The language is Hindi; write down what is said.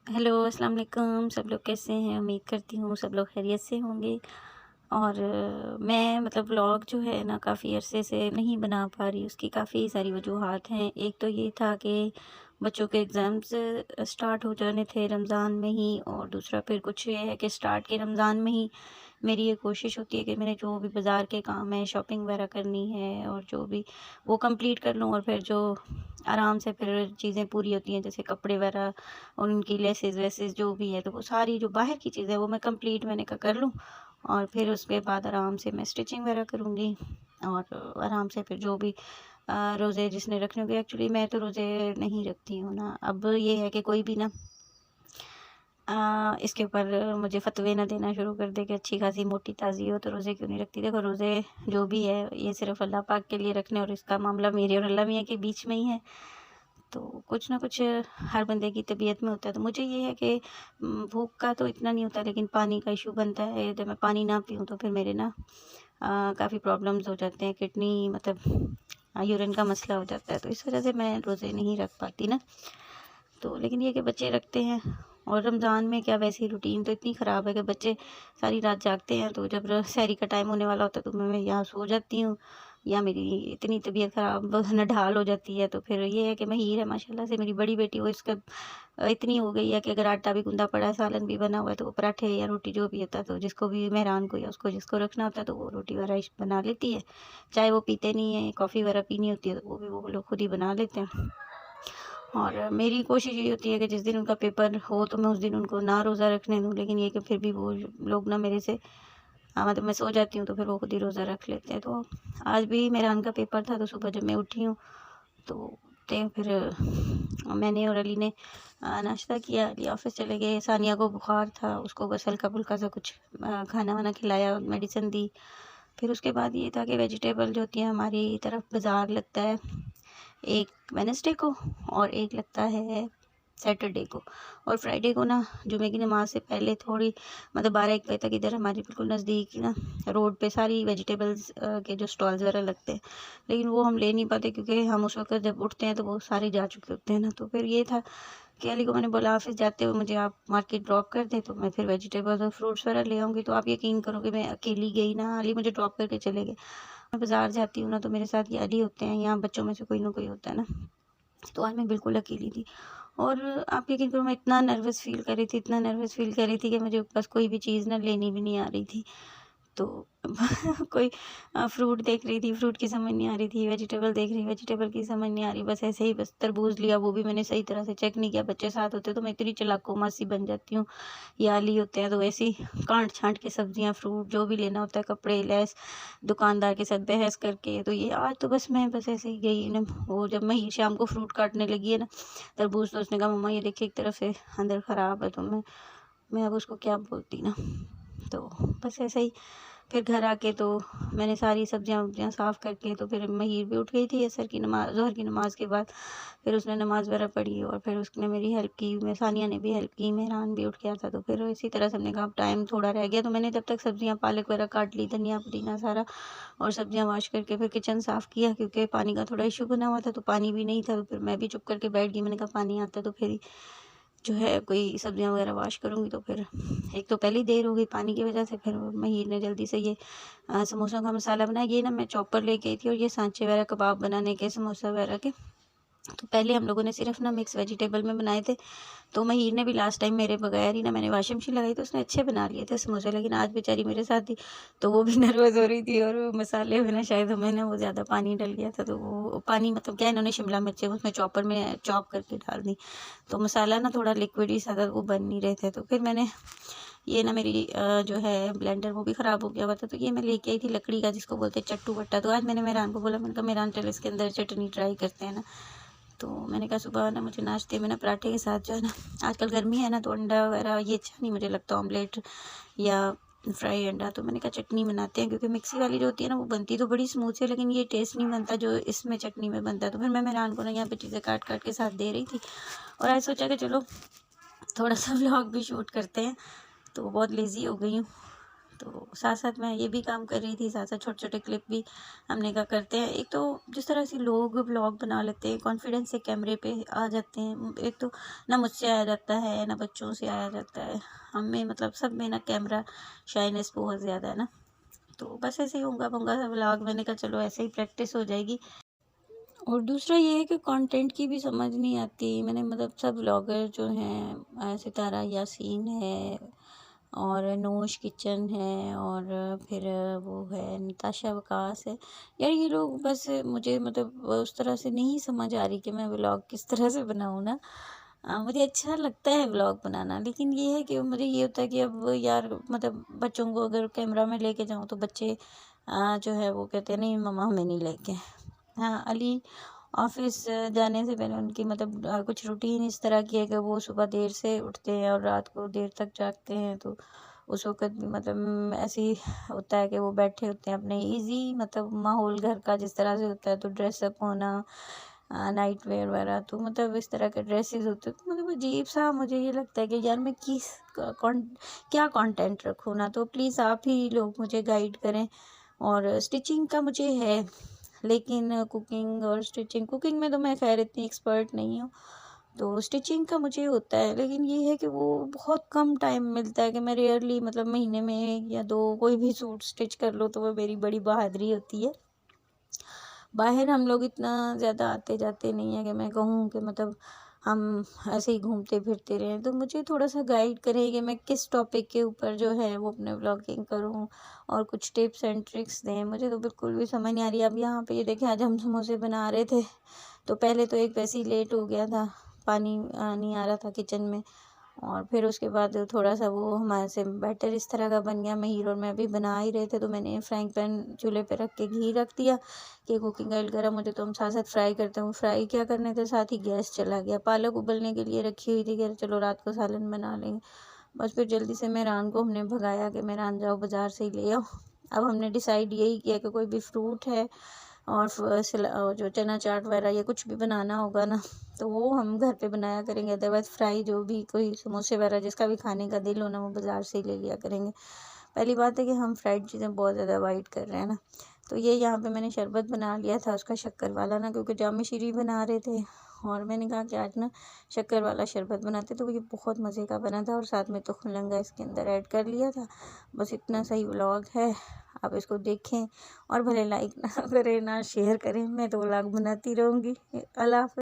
हेलो, अस्सलाम वालेकुम। सब लोग कैसे हैं? उम्मीद करती हूँ सब लोग खैरियत से होंगे। और मैं मतलब व्लॉग जो है ना काफ़ी अरसे से नहीं बना पा रही, उसकी काफ़ी सारी वजूहात हैं। एक तो ये था कि बच्चों के एग्ज़ाम्स स्टार्ट हो जाने थे रमज़ान में ही, और दूसरा फिर कुछ ये है कि स्टार्ट के रमज़ान में ही मेरी ये कोशिश होती है कि मैंने जो भी बाज़ार के काम है, शॉपिंग वगैरह करनी है और जो भी वो कंप्लीट कर लूँ, और फिर जो आराम से फिर चीज़ें पूरी होती हैं जैसे कपड़े वगैरह और उनकी लेसेस वेसेस जो भी है, तो वो सारी जो बाहर की चीज़ें वो मैं कंप्लीट मैंने कहा कर लूँ, और फिर उसके बाद आराम से मैं स्टिचिंग वगैरह करूँगी। और आराम से फिर जो भी रोज़े जिसने रखने होंगे, एक्चुअली मैं तो रोज़े नहीं रखती हूँ ना। अब ये है कि कोई भी ना इसके ऊपर मुझे फ़तवे ना देना शुरू कर दे कि अच्छी खासी मोटी ताज़ी हो तो रोज़े क्यों नहीं रखती। देखो, रोज़े जो भी है ये सिर्फ़ अल्लाह पाक के लिए रखने, और इसका मामला मेरे और अल्लाह मियाँ के बीच में ही है। तो कुछ ना कुछ हर बंदे की तबीयत में होता है। तो मुझे ये है कि भूख का तो इतना नहीं होता, लेकिन पानी का इशू बनता है। जब मैं पानी ना पीऊँ तो फिर मेरे ना काफ़ी प्रॉब्लम्स हो जाते हैं, किडनी मतलब यूरिन का मसला हो जाता है, तो इस वज़ह से मैं रोज़े नहीं रख पाती ना। तो लेकिन ये है कि बच्चे रखते हैं, और रमज़ान में क्या वैसे ही रूटीन तो इतनी ख़राब है कि बच्चे सारी रात जागते हैं, तो जब सहरी का टाइम होने वाला होता है तो मैं यहाँ सो जाती हूँ, या मेरी इतनी तबीयत ख़राब नढाल हो जाती है। तो फिर ये है कि महीर है माशाल्लाह से मेरी बड़ी बेटी, वो इसका इतनी हो गई है कि अगर आटा भी गूँधा पड़ा है, सालन भी बना हुआ है, तो वो पराठे या रोटी जो भी होता है, तो जिसको भी मेहरान को या उसको जिसको रखना होता है तो वो रोटी वगैरह बना लेती है। चाहे वो पीते नहीं हैं, कॉफ़ी वगैरह पीनी होती है तो वो भी वो लोग खुद ही बना लेते हैं। और मेरी कोशिश ये होती है कि जिस दिन उनका पेपर हो तो मैं उस दिन उनको ना रोज़ा रखने दूँ, लेकिन ये कि फिर भी वो लोग ना मेरे से मतलब मैं सो जाती हूँ तो फिर वो खुद ही रोज़ा रख लेते हैं। तो आज भी मेहरान का पेपर था, तो सुबह जब मैं उठी हूँ तो ते फिर मैंने और अली ने नाश्ता किया, अली ऑफ़िस चले गए, सानिया को बुखार था, उसको बस हल्का-फुल्का सा कुछ खाना-वाना खिलाया, मेडिसिन दी। फिर उसके बाद ये था कि वेजिटेबल जो होती है हमारी तरफ बाज़ार लगता है, एक वेडनेसडे को और एक लगता है सैटरडे को, और फ्राइडे को ना जुमे की नमाज़ से पहले थोड़ी मतलब 12-1 बजे तक इधर हमारे बिल्कुल नज़दीक ही ना रोड पे सारी वेजिटेबल्स के जो स्टॉल्स वगैरह लगते हैं, लेकिन वो हम ले नहीं पाते क्योंकि हम उस वक़्त जब उठते हैं तो वो सारे जा चुके होते हैं ना। तो फिर ये था कि अली को मैंने बोला ऑफ़िस जाते हुए मुझे आप मार्केट ड्रॉप कर दें, तो मैं फिर वेजिटेबल्स और फ्रूट्स वगैरह ले आऊँगी। तो आप यकीन करोगे मैं अकेली गई ना, अली मुझे ड्रॉप करके चले गए। मैं बाज़ार जाती हूँ ना तो मेरे साथ ये अली होते हैं, या बच्चों में से कोई ना कोई होता है ना। तो आज मैं बिल्कुल अकेली थी, और आप यकीन करो मैं इतना नर्वस फ़ील कर रही थी, इतना नर्वस फ़ील कर रही थी कि मुझे बस कोई भी चीज़ ना लेनी भी नहीं आ रही थी। तो कोई फ्रूट देख रही थी, फ्रूट की समझ नहीं आ रही थी, वेजिटेबल देख रही, वेजिटेबल की समझ नहीं आ रही, बस ऐसे ही बस तरबूज़ लिया, वो भी मैंने सही तरह से चेक नहीं किया। बच्चे साथ होते तो मैं इतनी चालाक-ओ सी बन जाती हूँ, या अली होते हैं तो ऐसे ही काट-छाँट के सब्जियाँ, फ्रूट जो भी लेना होता है, कपड़े, लेस, दुकानदार के साथ बहस करके। तो ये आज तो बस मैं बस ऐसे ही गई ना, वो जब मैं ही शाम को फ्रूट काटने लगी है ना, तरबूज़, तो उसने कहा मम्मा ये देखिए एक तरफ से अंदर ख़राब है, तो मैं अब उसको क्या बोलती ना। तो बस ऐसे ही फिर घर आके तो मैंने सारी सब्जियां-वब्जियां साफ़ करके, तो फिर महीर भी उठ गई थी असर की नमाज़, ज़ोहर की नमाज़ के बाद। फिर उसने नमाज़ वगैरह पढ़ी और फिर उसने मेरी हेल्प की, मैं सानिया ने भी हेल्प की, मेहरान भी उठ गया था। तो फिर इसी तरह से हमने कहा अब टाइम थोड़ा रह गया, तो मैंने तब तक सब्जियां पालक वगैरह काट ली, धनिया पुदीना सारा, और सब्जियां वॉश करके फिर किचन साफ़ किया, क्योंकि पानी का थोड़ा इशू बना हुआ था, तो पानी भी नहीं था। तो फिर मैं भी चुप करके बैठ गई, मैंने कहा पानी आता तो फिर ही जो है कोई सब्जियां वगैरह वॉश करूँगी। तो फिर एक तो पहले ही देर हो गई पानी की वजह से, फिर महीर ने जल्दी से ये समोसों का मसाला बनाया। ये ना मैं चॉपर लेके आई थी, और ये सांचे वगैरह कबाब बनाने के, समोसा वगैरह के। तो पहले हम लोगों ने सिर्फ ना मिक्स वेजिटेबल में बनाए थे। तो महीर ने भी लास्ट टाइम मेरे बगैर ही ना, मैंने वॉशिंग मशीन लगाई तो उसने अच्छे बना लिए थे समोसे, लेकिन आज बेचारी मेरे साथ थी तो वो भी नर्वस हो रही थी, और वो मसाले में ना शायद हमें ना वो ज़्यादा पानी डल गया था, तो वो पानी मतलब क्या, इन्होंने शिमला मिर्चें उसमें चॉपर में चॉप करके डाल दी, तो मसाला ना थोड़ा लिक्विड ही सा था, वो बन नहीं रहे थे। तो फिर मैंने ये ना मेरी जो है ब्लेंडर वो भी ख़राब हो गया हुआ था, तो ये मैं लेके आई थी लकड़ी का, जिसको बोलते हैं चट्टू बट्टा। तो आज मैंने मेहरान को बोला, मैंने कहा मेहरान चल इसके अंदर चटनी ट्राई करते हैं ना। तो मैंने कहा सुबह ना मुझे नाश्ते में ना पराठे के साथ जो है ना, आजकल गर्मी है ना तो अंडा वगैरह ये अच्छा नहीं मुझे लगता, ऑमलेट या फ्राई अंडा। तो मैंने कहा चटनी बनाते हैं, क्योंकि मिक्सी वाली जो होती है ना वो बनती तो बड़ी स्मूथ है, लेकिन ये टेस्ट नहीं बनता जो इसमें चटनी में बनता है। तो फिर मैं मेहरान को ना यहाँ पे चीज़ें काट काट के साथ दे रही थी, और आज सोचा कि चलो थोड़ा सा व्लॉग भी शूट करते हैं। तो बहुत लेज़ी हो गई हूँ, तो साथ साथ मैं ये भी काम कर रही थी, साथ साथ छोटे छोटे क्लिप भी हमने कहा करते हैं। एक तो जिस तरह से लोग व्लॉग बना लेते हैं, कॉन्फिडेंस से कैमरे पे आ जाते हैं, एक तो ना मुझसे आया जाता है ना बच्चों से आया जाता है, हम में मतलब सब में ना कैमरा शाइनेस बहुत ज़्यादा है ना। तो बस ऐसे ही होगा पंगा सा व्लॉग, मैंने कहा चलो ऐसे ही प्रैक्टिस हो जाएगी। और दूसरा ये है कि कंटेंट की भी समझ नहीं आती। मैंने मतलब सब व्लॉगर जो हैं, सितारा यासीन है और नोश किचन है और फिर वो है नताशा वकास है, यार ये लोग बस मुझे मतलब उस तरह से नहीं समझ आ रही कि मैं व्लॉग किस तरह से बनाऊँ ना। मुझे अच्छा लगता है व्लॉग बनाना, लेकिन ये है कि मुझे ये होता है कि अब यार मतलब बच्चों को अगर कैमरा में लेके जाऊँ तो बच्चे जो है वो कहते हैं नहीं मम्मा हमें नहीं लेके। हाँ, अली ऑफिस जाने से पहले उनकी मतलब कुछ रूटीन इस तरह की है कि वो सुबह देर से उठते हैं और रात को देर तक जागते हैं। तो उस वक़्त भी मतलब ऐसे ही होता है कि वो बैठे होते हैं अपने ईज़ी मतलब माहौल घर का जिस तरह से होता है, तो ड्रेसअप होना, नाइट वेयर वगैरह, तो मतलब इस तरह के ड्रेसेस होते हैं। तो मतलब अजीब-सा मुझे ये लगता है कि यार मैं किस क कॉन क्या कंटेंट रखूँ ना, तो प्लीज़ आप ही लोग मुझे गाइड करें। और स्टिचिंग का मुझे है, लेकिन कुकिंग में तो मैं ख़ैर इतनी एक्सपर्ट नहीं हूँ। तो स्टिचिंग का मुझे होता है, लेकिन ये है कि वो बहुत कम टाइम मिलता है कि मैं रेयरली मतलब महीने में 1 या 2 कोई भी सूट स्टिच कर लूँ तो वो मेरी बड़ी बहादुरी होती है। बाहर हम लोग इतना ज़्यादा आते जाते नहीं है कि मैं कहूँ कि मतलब हम ऐसे ही घूमते फिरते रहें। तो मुझे थोड़ा-सा गाइड करें कि मैं किस टॉपिक के ऊपर जो है वो अपने व्लॉगिंग करूँ और कुछ टिप्स एंड ट्रिक्स दें। मुझे तो बिल्कुल भी समझ नहीं आ रही। अब यहाँ पे ये देखें, आज हम समोसे बना रहे थे, तो पहले तो एक वैसे ही लेट हो गया था, पानी नहीं आ रहा था किचन में, और फिर उसके बाद थोड़ा-सा वो हमारे से बैटर इस तरह का बन गया। महीर और मैं अभी बना ही रहे थे, तो मैंने फ्राइंग पैन चूल्हे पे रख के घी रख दिया कि कुकिंग ऑयल गर्म हो जाए तो हम साथ-साथ फ्राई करते हैं। वो फ्राई क्या करने थे, साथ ही गैस चला गया। पालक उबलने के लिए रखी हुई थी कि चलो रात को सालन बना लेंगे। बस फिर जल्दी से मेहरान को हमने भगाया कि मेहरान जाओ बाज़ार से ही ले आओ। अब हमने डिसाइड यही किया कि कोई भी फ्रूट है और जो चना चाट वगैरह या कुछ भी बनाना होगा ना, तो वो हम घर पे बनाया करेंगे। अदरवाइज़ फ्राई जो भी कोई समोसे वगैरह जिसका भी खाने का दिल हो ना, वो बाज़ार से ही ले लिया करेंगे। पहली बात है कि हम फ्राइड चीज़ें बहुत ज़्यादा अवॉइड कर रहे हैं ना। तो ये यहाँ पे मैंने शरबत बना लिया था उसका शक्कर वाला ना, क्योंकि जामे शीरी बना रहे थे और मैंने कहा कि आज ना शक्कर वाला शरबत बनाते, तो ये बहुत मज़े का बना था और साथ में तो खुलंगा इसके अंदर ऐड कर लिया था। बस इतना सही व्लॉग है, आप इसको देखें और भले लाइक ना करें ना शेयर करें, मैं तो व्लॉग बनाती रहूँगी। अल्लाह हाफ़िज़।